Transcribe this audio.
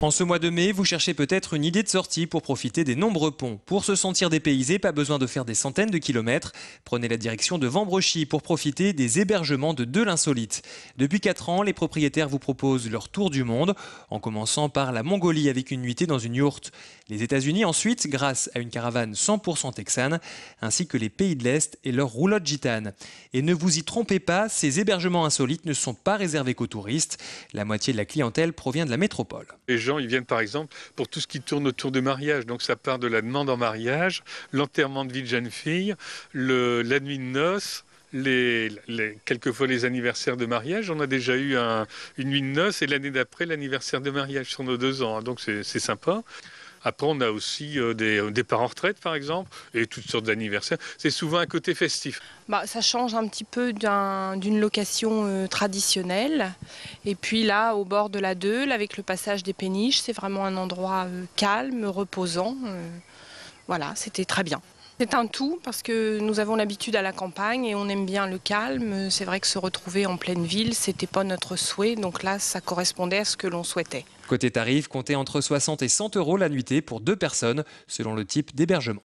En ce mois de mai, vous cherchez peut-être une idée de sortie pour profiter des nombreux ponts. Pour se sentir dépaysé, pas besoin de faire des centaines de kilomètres. Prenez la direction de Vambrochy pour profiter des hébergements de l'Insolite. Depuis 4 ans, les propriétaires vous proposent leur tour du monde, en commençant par la Mongolie avec une nuitée dans une yourte. Les États-Unis ensuite, grâce à une caravane 100% texane, ainsi que les pays de l'Est et leur roulotte gitane. Et ne vous y trompez pas, ces hébergements insolites ne sont pas réservés qu'aux touristes. La moitié de la clientèle provient de la métropole. Les gens, ils viennent par exemple pour tout ce qui tourne autour du mariage. Donc ça part de la demande en mariage, l'enterrement de vie de jeune fille, la nuit de noces, quelquefois les anniversaires de mariage. On a déjà eu une nuit de noces et l'année d'après l'anniversaire de mariage sur nos 2 ans. Donc c'est sympa. Après, on a aussi des départs en retraite, par exemple, et toutes sortes d'anniversaires. C'est souvent un côté festif. Ça change un petit peu d'une location traditionnelle. Et puis là, au bord de la Deûle, avec le passage des péniches, c'est vraiment un endroit calme, reposant. Voilà, c'était très bien. C'est un tout parce que nous avons l'habitude à la campagne et on aime bien le calme. C'est vrai que se retrouver en pleine ville, c'était pas notre souhait. Donc là, ça correspondait à ce que l'on souhaitait. Côté tarif, comptez entre 60 et 100 € la nuitée pour 2 personnes, selon le type d'hébergement.